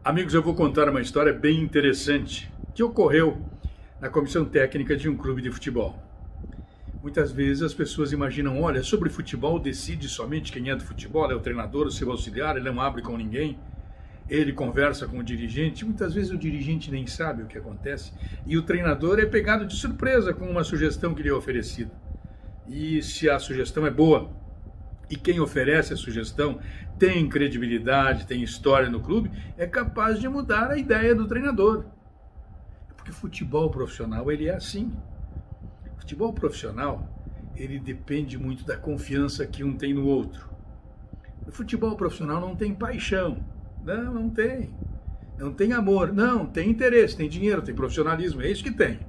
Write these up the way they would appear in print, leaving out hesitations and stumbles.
Amigos, eu vou contar uma história bem interessante que ocorreu na comissão técnica de um clube de futebol. Muitas vezes as pessoas imaginam, olha, sobre futebol decide somente quem é do futebol, é o treinador, o seu auxiliar, ele não abre com ninguém, ele conversa com o dirigente. Muitas vezes o dirigente nem sabe o que acontece e o treinador é pegado de surpresa com uma sugestão que lhe é oferecida. E se a sugestão é boa, e quem oferece a sugestão tem credibilidade, tem história no clube, é capaz de mudar a ideia do treinador. Porque o futebol profissional, ele é assim. O futebol profissional, ele depende muito da confiança que um tem no outro. O futebol profissional não tem paixão. Não tem. Não tem amor. Não, tem interesse, tem dinheiro, tem profissionalismo. É isso que tem.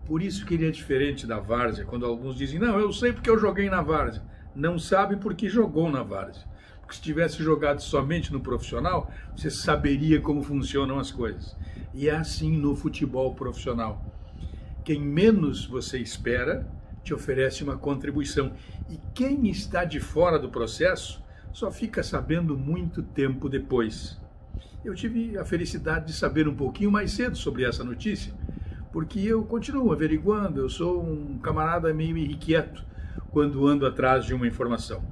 Por isso que ele é diferente da várzea, quando alguns dizem, não, eu sei porque eu joguei na várzea. Não sabe porque jogou na várzea. Porque se tivesse jogado somente no profissional, você saberia como funcionam as coisas. E é assim no futebol profissional. Quem menos você espera, te oferece uma contribuição. E quem está de fora do processo, só fica sabendo muito tempo depois. Eu tive a felicidade de saber um pouquinho mais cedo sobre essa notícia, porque eu continuo averiguando, eu sou um camarada meio irrequieto quando ando atrás de uma informação.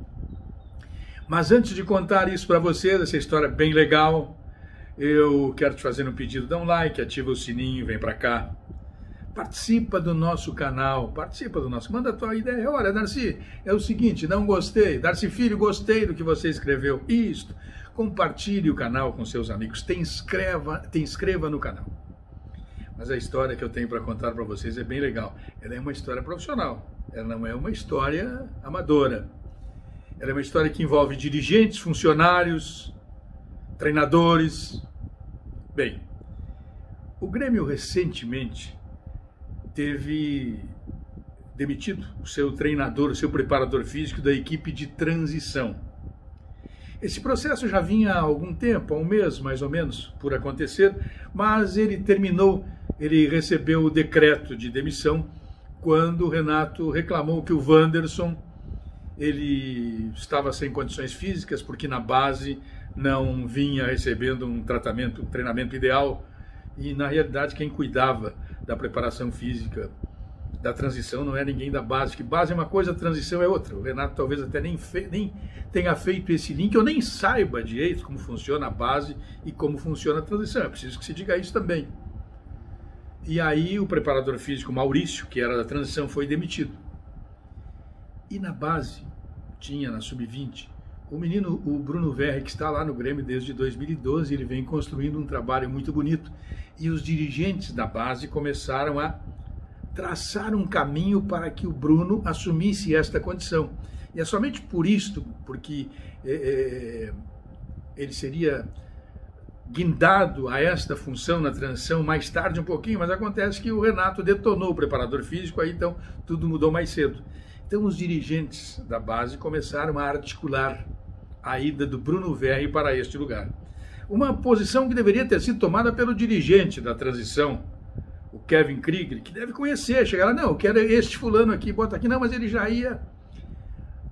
Mas antes de contar isso para vocês, essa história é bem legal, eu quero te fazer um pedido, dá um like, ativa o sininho, vem para cá. Participa do nosso canal, manda a tua ideia. Olha, Darcy, é o seguinte, não gostei. Darcy Filho, gostei do que você escreveu. Isto, compartilhe o canal com seus amigos, te inscreva no canal. Mas a história que eu tenho para contar para vocês é bem legal. Ela é uma história profissional, ela não é uma história amadora. Ela é uma história que envolve dirigentes, funcionários, treinadores. Bem, o Grêmio recentemente teve demitido o seu treinador, o seu preparador físico da equipe de transição. Esse processo já vinha há algum tempo, há um mês mais ou menos, por acontecer, mas ele recebeu o decreto de demissão quando o Renato reclamou que o Wanderson ele estava sem condições físicas, porque na base não vinha recebendo um treinamento ideal, e na realidade quem cuidava da preparação física da transição não é ninguém da base, que base é uma coisa, transição é outra. O Renato talvez até nem tenha feito esse link, ou nem saiba direito como funciona a base e como funciona a transição. É preciso que se diga isso também. E aí o preparador físico Maurício, que era da transição, foi demitido. E na base, tinha na sub-20, o Bruno Verri, que está lá no Grêmio desde 2012, ele vem construindo um trabalho muito bonito. E os dirigentes da base começaram a traçar um caminho para que o Bruno assumisse esta condição. E é somente por isto, porque ele seria guindado a esta função na transição mais tarde um pouquinho, mas acontece que o Renato detonou o preparador físico, aí então tudo mudou mais cedo. Então os dirigentes da base começaram a articular a ida do Bruno Verri para este lugar. Uma posição que deveria ter sido tomada pelo dirigente da transição, o Kevin Krieger, que deve conhecer, chegar lá, não, eu quero este fulano aqui, bota aqui, não, mas ele já ia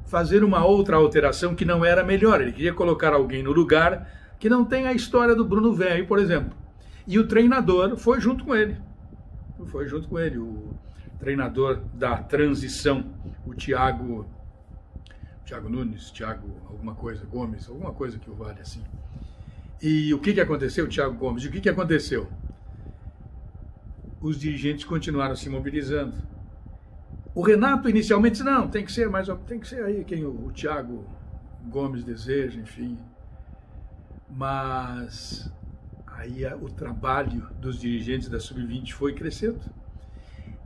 fazer uma outra alteração que não era melhor, ele queria colocar alguém no lugar que não tem a história do Bruno Verri, por exemplo. E o treinador foi junto com ele, o treinador da transição, o Thiago Nunes, alguma coisa, Gomes, alguma coisa que o vale assim. E o que aconteceu, Thiago Gomes? E o que aconteceu? Os dirigentes continuaram se mobilizando. O Renato inicialmente disse, não, tem que ser aí quem o Thiago Gomes deseja, enfim. Mas aí o trabalho dos dirigentes da Sub-20 foi crescendo.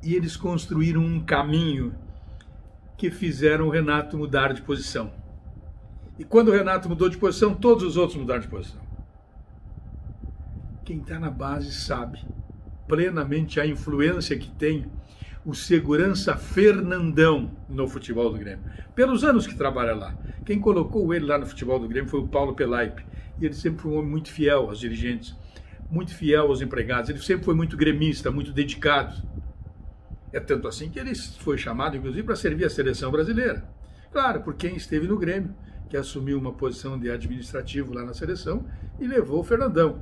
E eles construíram um caminho que fizeram o Renato mudar de posição. E quando o Renato mudou de posição, todos os outros mudaram de posição. Quem está na base sabe plenamente a influência que tem o segurança Fernandão no futebol do Grêmio. Pelos anos que trabalha lá. Quem colocou ele lá no futebol do Grêmio foi o Paulo Pelaipe. E ele sempre foi um homem muito fiel aos dirigentes, muito fiel aos empregados. Ele sempre foi muito gremista, muito dedicado. É tanto assim que ele foi chamado, inclusive, para servir a seleção brasileira. Claro, por quem esteve no Grêmio que assumiu uma posição de administrativo lá na seleção e levou o Fernandão.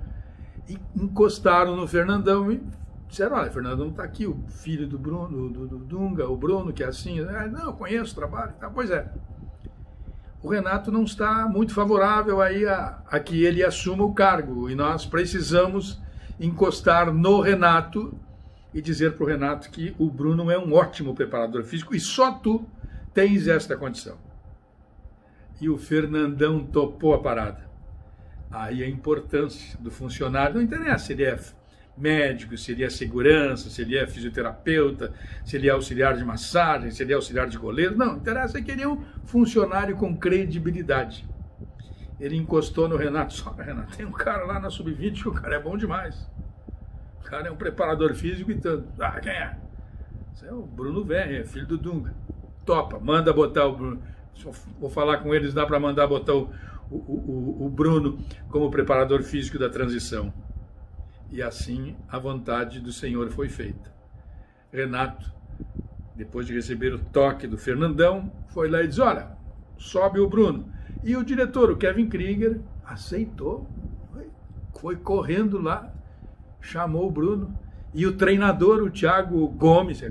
E encostaram no Fernandão e disseram, olha, Fernandão está aqui, o filho do Bruno, do Dunga, o Bruno, que é assim. Não, conheço o trabalho. Tá, pois é. O Renato não está muito favorável aí a que ele assuma o cargo. E nós precisamos encostar no Renato e dizer para o Renato que o Bruno é um ótimo preparador físico e só tu tens esta condição. E o Fernandão topou a parada. Aí a importância do funcionário, não interessa se ele é médico, se ele é segurança, se ele é fisioterapeuta, se ele é auxiliar de massagem, se ele é auxiliar de goleiro, não, interessa que ele é um funcionário com credibilidade. Ele encostou no Renato, só Renato, tem um cara lá na Sub-20 que o cara é bom demais. O cara é um preparador físico e tanto. Ah, quem é? Esse é o Bruno Verre, filho do Dunga. Topa, manda botar o Bruno. Vou falar com eles, dá para mandar botar o Bruno como preparador físico da transição. E assim a vontade do Senhor foi feita. Renato, depois de receber o toque do Fernandão, foi lá e disse, olha, sobe o Bruno. E o diretor, o Kevin Krieger, aceitou, foi correndo lá, chamou o Bruno. E o treinador, o Thiago Gomes,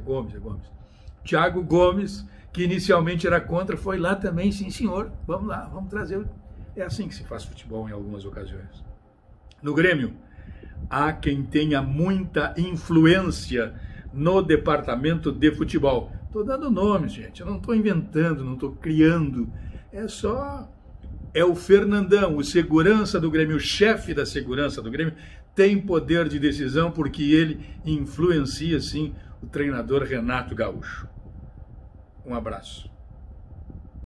Thiago Gomes, que inicialmente era contra, foi lá também, sim senhor, vamos lá, vamos trazer. É assim que se faz futebol em algumas ocasiões. No Grêmio, há quem tenha muita influência no departamento de futebol. Estou dando nomes, gente, eu não estou inventando, não estou criando, é o Fernandão, o segurança do Grêmio, o chefe da segurança do Grêmio, tem poder de decisão porque ele influencia, sim, o treinador Renato Gaúcho. Um abraço.